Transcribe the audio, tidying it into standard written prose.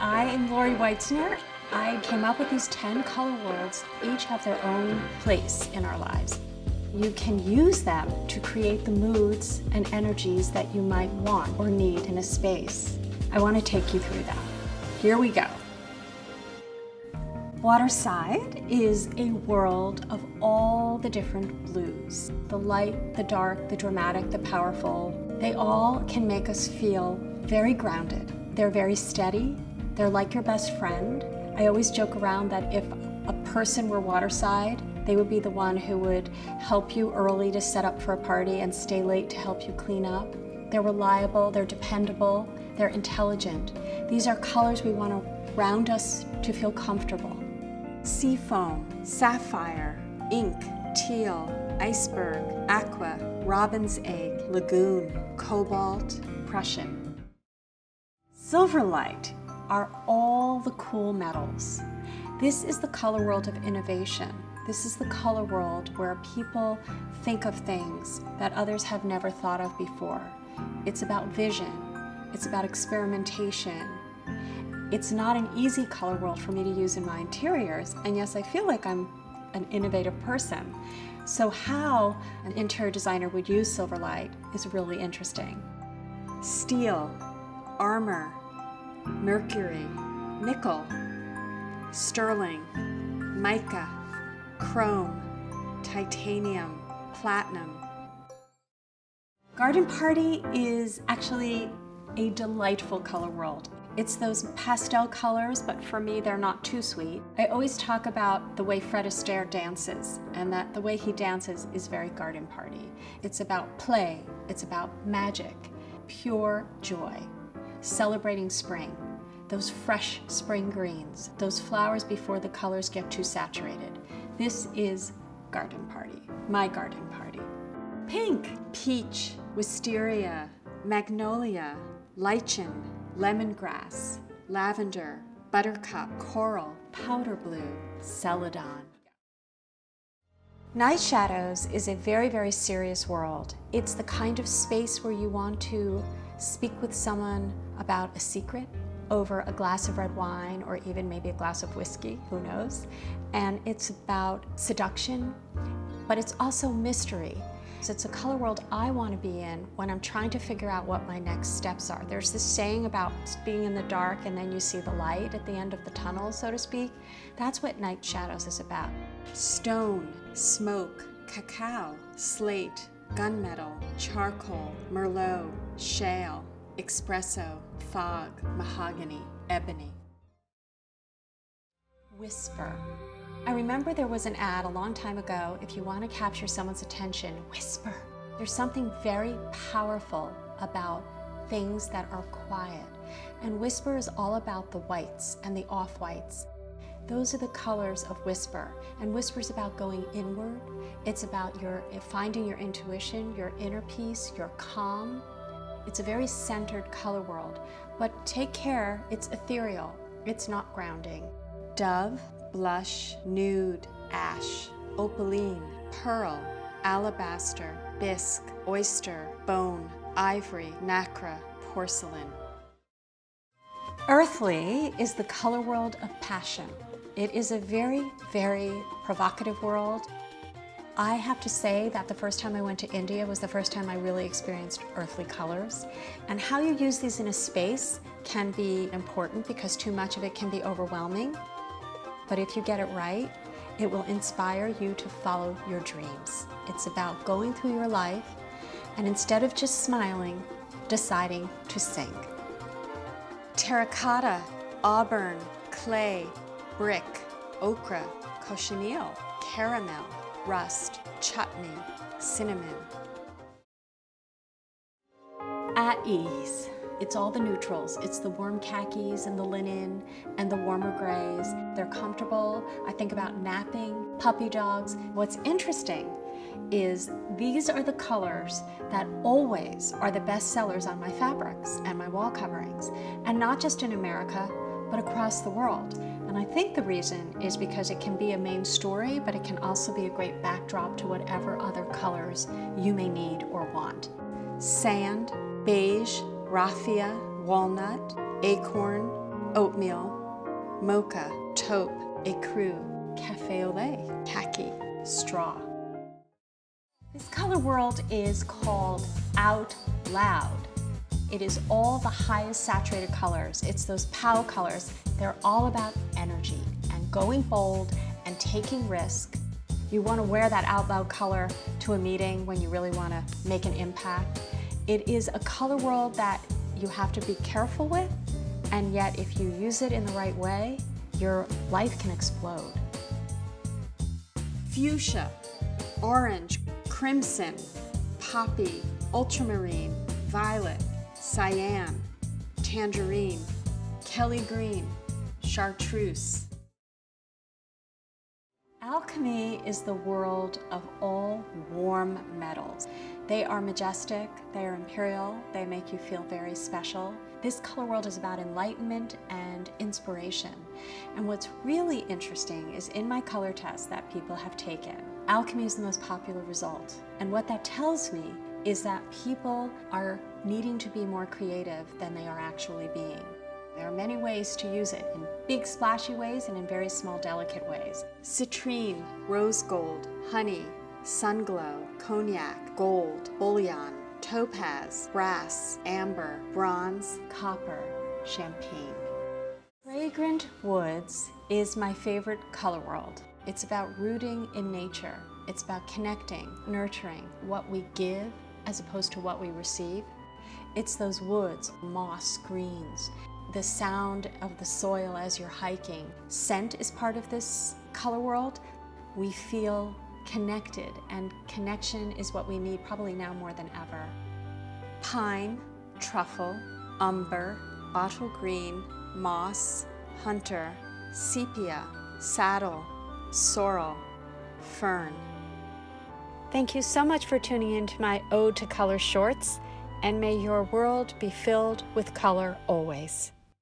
I am Lori Weitzner. I came up with these 10 color worlds. Each have their own place in our lives. You can use them to create the moods and energies that you might want or need in a space. I want to take you through that. Here we go. Waterside is a world of all the different blues. The light, the dark, the dramatic, the powerful. They all can make us feel very grounded. They're very steady. They're like your best friend. I always joke around that if a person were waterside, they would be the one who would help you early to set up for a party and stay late to help you clean up. They're reliable, they're dependable, they're intelligent. These are colors we want to round us to feel comfortable. Seafoam, sapphire, ink, teal, iceberg, aqua, robin's egg, lagoon, cobalt, Prussian. Silverlight are all the cool metals. This is the color world of innovation. This is the color world where people think of things that others have never thought of before. It's about vision. It's about experimentation. It's not an easy color world for me to use in my interiors, and yes, I feel like I'm an innovative person. So how an interior designer would use Silverlight is really interesting. Steel, armor, mercury, nickel, sterling, mica, chrome, titanium, platinum. Garden Party is actually a delightful color world. It's those pastel colors, but for me, they're not too sweet. I always talk about the way Fred Astaire dances, and that the way he dances is very Garden Party. It's about play, it's about magic, pure joy, celebrating spring, those fresh spring greens, those flowers before the colors get too saturated. This is Garden Party, my Garden Party. Pink, peach, wisteria, magnolia, lichen, lemongrass, lavender, buttercup, coral, powder blue, celadon. Night shadows is a very, very serious world. It's the kind of space where you want to speak with someone about a secret over a glass of red wine or even maybe a glass of whiskey, who knows? And it's about seduction, but it's also mystery. So it's a color world I want to be in when I'm trying to figure out what my next steps are. There's this saying about being in the dark and then you see the light at the end of the tunnel, so to speak. That's what Night Shadows is about. Stone, smoke, cacao, slate, gunmetal, charcoal, merlot, shale, espresso, fog, mahogany, ebony. Whisper. I remember there was an ad a long time ago, if you want to capture someone's attention, whisper. There's something very powerful about things that are quiet. And whisper is all about the whites and the off-whites. Those are the colors of whisper. And whisper is about going inward. It's about finding your intuition, your inner peace, your calm. It's a very centered color world. But take care, it's ethereal. It's not grounding. Dove, blush, nude, ash, opaline, pearl, alabaster, bisque, oyster, bone, ivory, nacre, porcelain. Earthly is the color world of passion. It is a very, very provocative world. I have to say that the first time I went to India was the first time I really experienced earthly colors. And how you use these in a space can be important because too much of it can be overwhelming. But if you get it right, it will inspire you to follow your dreams. It's about going through your life and instead of just smiling, deciding to sing. Terracotta, auburn, clay, brick, ochre, cochineal, caramel, rust, chutney, cinnamon. At ease. It's all the neutrals. It's the warm khakis and the linen and the warmer grays. They're comfortable. I think about napping, puppy dogs. What's interesting is these are the colors that always are the best sellers on my fabrics and my wall coverings. And not just in America, but across the world. And I think the reason is because it can be a main story, but it can also be a great backdrop to whatever other colors you may need or want. Sand, beige, raffia, walnut, acorn, oatmeal, mocha, taupe, écru, café au lait, khaki, straw. This color world is called Out Loud. It is all the highest saturated colors. It's those POW colors. They're all about energy and going bold and taking risk. You want to wear that Out Loud color to a meeting when you really want to make an impact. It is a color world that you have to be careful with, and yet if you use it in the right way, your life can explode. Fuchsia, orange, crimson, poppy, ultramarine, violet, cyan, tangerine, Kelly green, chartreuse. Alchemy is the world of all warm metals. They are majestic, they are imperial, they make you feel very special. This color world is about enlightenment and inspiration. And what's really interesting is in my color test that people have taken, alchemy is the most popular result. And what that tells me is that people are needing to be more creative than they are actually being. There are many ways to use it, in big splashy ways and in very small delicate ways. Citrine, rose gold, honey, sunglow, cognac, gold, bullion, topaz, brass, amber, bronze, copper, champagne. Fragrant woods is my favorite color world. It's about rooting in nature. It's about connecting, nurturing what we give as opposed to what we receive. It's those woods, moss, greens, the sound of the soil as you're hiking. Scent is part of this color world. We feel connected, and connection is what we need probably now more than ever. Pine, truffle, umber, bottle green, moss, hunter, sepia, saddle, sorrel, fern. Thank you so much for tuning in to my Ode to Color shorts, and may your world be filled with color always.